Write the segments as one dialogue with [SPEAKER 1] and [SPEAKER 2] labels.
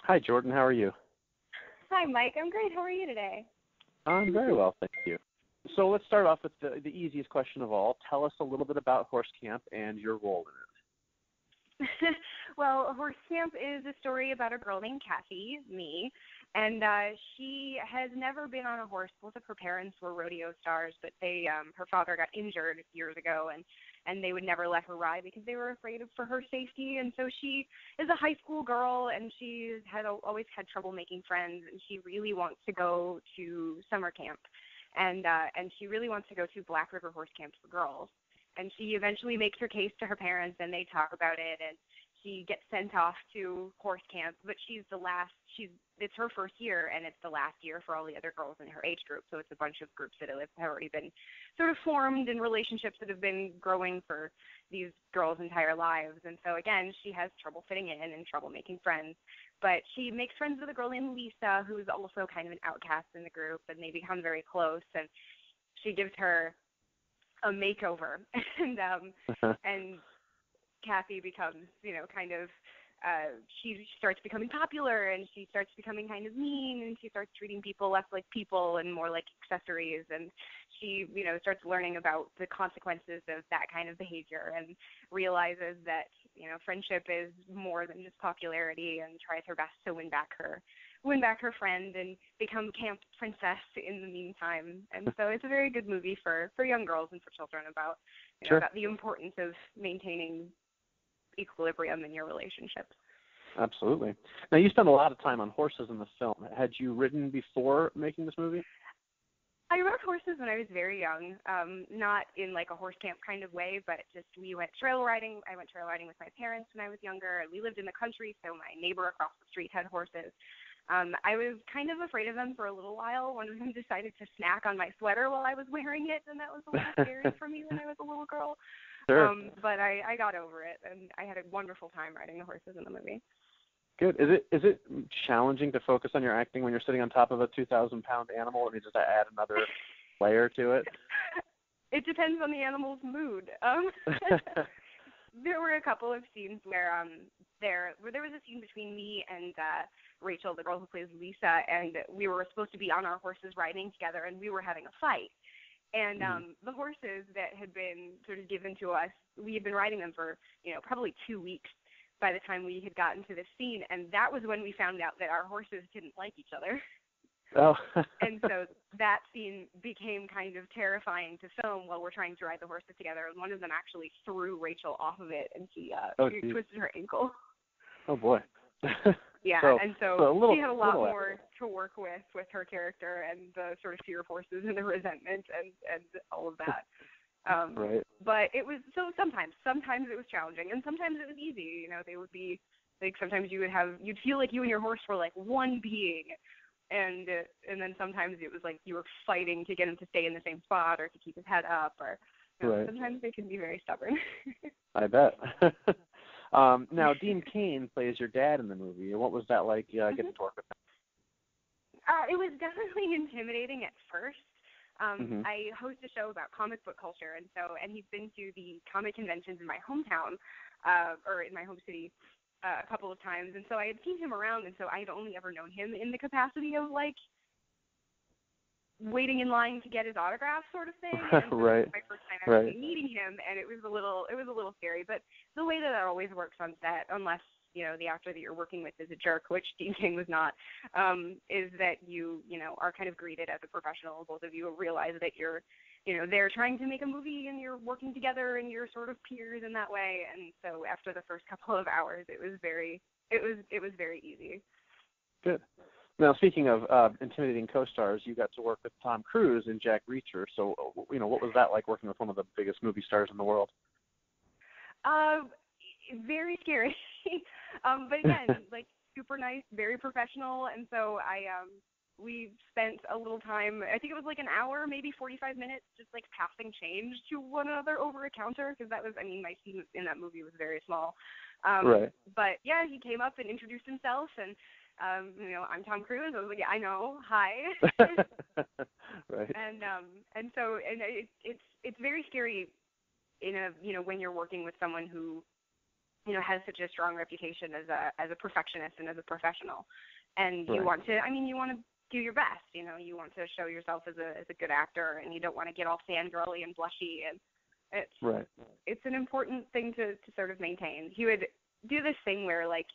[SPEAKER 1] Hi, Jordan. How are you?
[SPEAKER 2] Hi, Mike. I'm great. How are you today?
[SPEAKER 1] I'm very well, thank you. So let's start off with the easiest question of all. Tell us a little bit about Horse Camp and your role in it.
[SPEAKER 2] Well, Horse Camp is a story about a girl named Kathy, me, and she has never been on a horse. Both of her parents were rodeo stars, but her father got injured years ago, and they would never let her ride because they were afraid for her safety. And so she is a high school girl, and she had always had trouble making friends, and she really wants to go to summer camp, and she really wants to go to Black River Horse Camp for girls. And she eventually makes her case to her parents, and they talk about it, and she gets sent off to horse camp, but it's her first year, and it's the last year for all the other girls in her age group. So it's a bunch of groups that have already been sort of formed, and relationships that have been growing for these girls' entire lives. And so, again, she has trouble fitting in and trouble making friends. But she makes friends with a girl named Lisa, who is also kind of an outcast in the group, and they become very close. And she gives her a makeover, and Kathy becomes, she starts becoming popular, and she starts becoming kind of mean, and she starts treating people less like people and more like accessories, and she, starts learning about the consequences of that kind of behavior, and realizes that, friendship is more than just popularity, and tries her best to win back her friend and become camp princess in the meantime. And so it's a very good movie for young girls and for children about,
[SPEAKER 1] Sure.
[SPEAKER 2] about the importance of maintaining equilibrium in your relationships.
[SPEAKER 1] Absolutely. Now, you spend a lot of time on horses in the film. Had you ridden before making this movie?
[SPEAKER 2] I rode horses when I was very young, not in like a horse camp kind of way, but just we went trail riding. I went trail riding with my parents when I was younger, and we lived in the country, so my neighbor across the street had horses. I was kind of afraid of them for a little while. One of them decided to snack on my sweater while I was wearing it, and that was a little scary for me when I was a little girl.
[SPEAKER 1] Sure.
[SPEAKER 2] But I got over it, and I had a wonderful time riding the horses in the movie.
[SPEAKER 1] Good. Is it challenging to focus on your acting when you're sitting on top of a 2,000-pound animal? I mean, just to add another layer to it?
[SPEAKER 2] It depends on the animal's mood. There were a couple of scenes where there was a scene between me and Rachel, the girl who plays Lisa, and we were supposed to be on our horses riding together, and we were having a fight. And the horses that had been sort of given to us, we had been riding them for, probably 2 weeks by the time we had gotten to this scene, and that was when we found out that our horses didn't like each other.
[SPEAKER 1] Oh.
[SPEAKER 2] And so that scene became kind of terrifying to film while we're trying to ride the horses together. And one of them actually threw Rachel off of it, and she twisted her ankle.
[SPEAKER 1] Oh, boy.
[SPEAKER 2] Yeah,
[SPEAKER 1] so
[SPEAKER 2] she had a lot more to work with her character and the sort of fear of horses and the resentment and all of that.
[SPEAKER 1] Right.
[SPEAKER 2] But it was, so sometimes it was challenging, and sometimes it was easy. They would be, like, sometimes you'd feel like you and your horse were like one being. And then sometimes it was like you were fighting to get him to stay in the same spot or to keep his head up, or
[SPEAKER 1] right.
[SPEAKER 2] Sometimes they can be very stubborn.
[SPEAKER 1] I bet. Now, Dean Cain plays your dad in the movie. What was that like getting to work with him?
[SPEAKER 2] It was definitely intimidating at first. I host a show about comic book culture, and he's been to the comic conventions in my hometown, or in my home city, a couple of times, and so I had seen him around, and so I had only ever known him in the capacity of, like, waiting in line to get his autograph sort of thing. And so
[SPEAKER 1] Right.
[SPEAKER 2] It was my first time actually meeting him, and it was a little scary. But the way that always works on set, unless the actor that you're working with is a jerk, which Dean King was not, is that you are kind of greeted as a professional. Both of you realize that you're they're trying to make a movie, and you're working together, and you're sort of peers in that way. And so after the first couple of hours, it was very easy.
[SPEAKER 1] Good. Now, speaking of intimidating co-stars, you got to work with Tom Cruise in Jack Reacher. So, what was that like, working with one of the biggest movie stars in the world?
[SPEAKER 2] Very scary. But again, like, super nice, very professional. And so we spent a little time, I think it was like an hour, maybe 45 minutes, just like passing change to one another over a counter, because that was, my scene in that movie was very small.
[SPEAKER 1] Right.
[SPEAKER 2] But yeah, he came up and introduced himself, and I'm Tom Cruise. I was like, yeah, I know, hi.
[SPEAKER 1] Right.
[SPEAKER 2] And so it's very scary when you're working with someone who has such a strong reputation as a perfectionist and as a professional. And
[SPEAKER 1] Right.
[SPEAKER 2] you want to do your best. You want to show yourself as a good actor, and you don't want to get all fangirly and blushy. And it's an important thing to sort of maintain. He would do this thing where, like,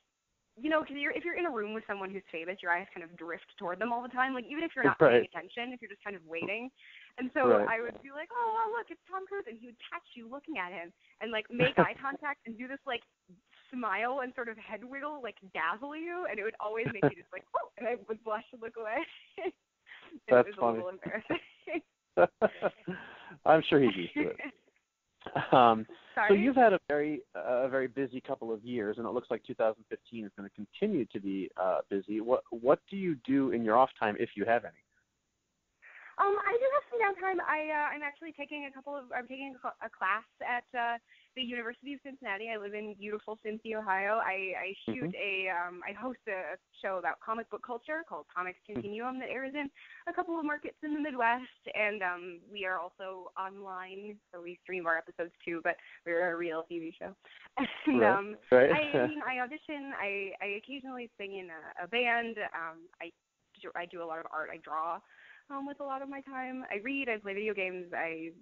[SPEAKER 2] because if you're in a room with someone who's famous, your eyes kind of drift toward them all the time. Like, even if you're not paying attention, if you're just kind of waiting. And so I would be like, oh, wow, look, it's Tom Cruise. And he would catch you looking at him and, like, make eye contact and do this, like, smile and sort of head wiggle, like, dazzle you. And it would always make you just like, oh, and I would blush and look away.
[SPEAKER 1] That's
[SPEAKER 2] it was
[SPEAKER 1] funny.
[SPEAKER 2] a little embarrassing.
[SPEAKER 1] I'm sure he's used to it. So you've had a very busy couple of years, and it looks like 2015 is going to continue to be busy. What do you do in your off time, if you have any?
[SPEAKER 2] I do have some downtime. I'm actually taking a class at the University of Cincinnati. I live in beautiful Cincy, Ohio. I shoot I host a show about comic book culture called Comics Continuum that airs in a couple of markets in the Midwest, and we are also online, so we stream our episodes too, but we're a real TV show. And I audition. I occasionally sing in a band. I do a lot of art. I draw. With a lot of my time, I read, I play video games, I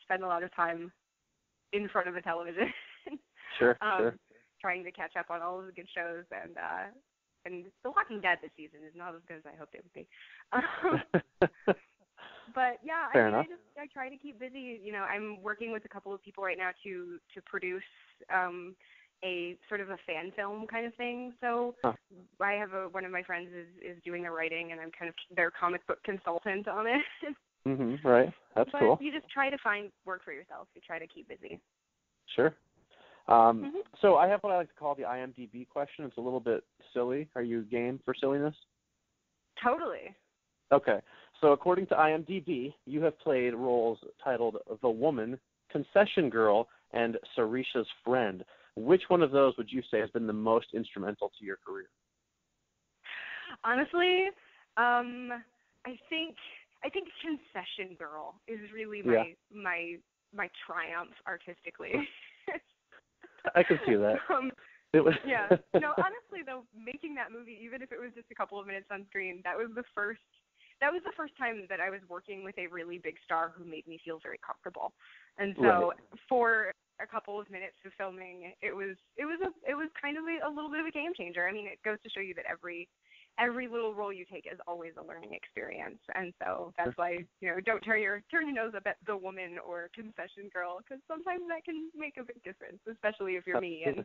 [SPEAKER 2] spend a lot of time in front of a television.
[SPEAKER 1] Sure.
[SPEAKER 2] Trying to catch up on all of the good shows, and The Walking Dead this season is not as good as I hoped it would be. But yeah, I try to keep busy. I'm working with a couple of people right now to produce a sort of a fan film kind of thing. So I have one of my friends is doing the writing, and I'm kind of their comic book consultant on it.
[SPEAKER 1] Right. That's cool.
[SPEAKER 2] You just try to find work for yourself. You try to keep busy.
[SPEAKER 1] Sure. So I have what I like to call the IMDb question. It's a little bit silly. Are you game for silliness?
[SPEAKER 2] Totally.
[SPEAKER 1] Okay. So according to IMDb, you have played roles titled The Woman, Concession Girl, and Sarisha's Friend. Which one of those would you say has been the most instrumental to your career?
[SPEAKER 2] Honestly, I think Concession Girl is really my triumph artistically.
[SPEAKER 1] I can see that.
[SPEAKER 2] Honestly though, making that movie, even if it was just a couple of minutes on screen, that was the first time that I was working with a really big star who made me feel very comfortable. And so for a couple of minutes of filming, it was kind of a little bit of a game changer. I mean, it goes to show you that every little role you take is always a learning experience, and so that's why don't turn your nose up at The Woman or Concession Girl, because sometimes that can make a big difference, especially if you're me and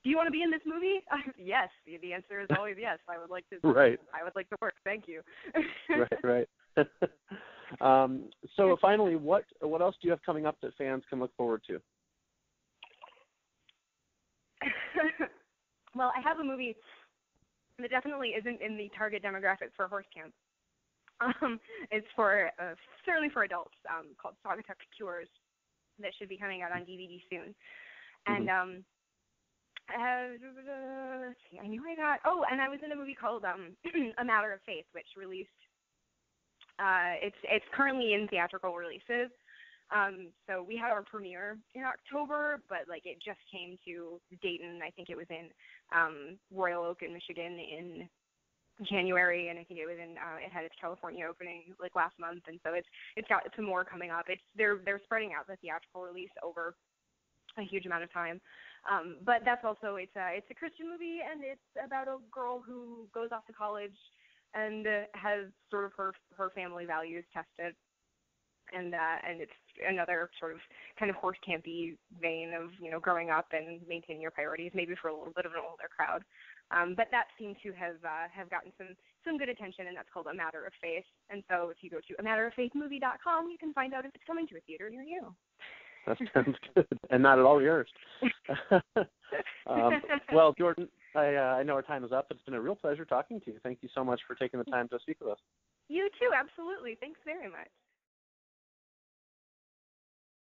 [SPEAKER 2] do you want to be in this movie? Yes, the answer is always yes. I would like to.
[SPEAKER 1] Right.
[SPEAKER 2] I would like to work. Thank you.
[SPEAKER 1] Right. So finally, what else do you have coming up that fans can look forward to?
[SPEAKER 2] Well, I have a movie that definitely isn't in the target demographic for horse camp. It's for certainly for adults, called Saugatuck Cures, that should be coming out on DVD soon. And let's see, I knew I got. Oh, and I was in a movie called A Matter of Faith, which released. It's currently in theatrical releases. So we had our premiere in October, but like it just came to Dayton. I think it was in Royal Oak in Michigan in January, and I think it was it had its California opening like last month, and so it's got some more coming up. They're spreading out the theatrical release over a huge amount of time. But that's also it's a Christian movie, and it's about a girl who goes off to college and has sort of her family values tested, and it's another sort of kind of horse campy vein of growing up and maintaining your priorities, maybe for a little bit of an older crowd. But that seemed to have gotten some good attention, and that's called A Matter of Faith. And so if you go to amatteroffaithmovie.com, you can find out if it's coming to a theater near you.
[SPEAKER 1] That sounds good, and not at all yours. Well, Jordan, I know our time is up, but it's been a real pleasure talking to you. Thank you so much for taking the time to speak with us.
[SPEAKER 2] You too, absolutely. Thanks very much.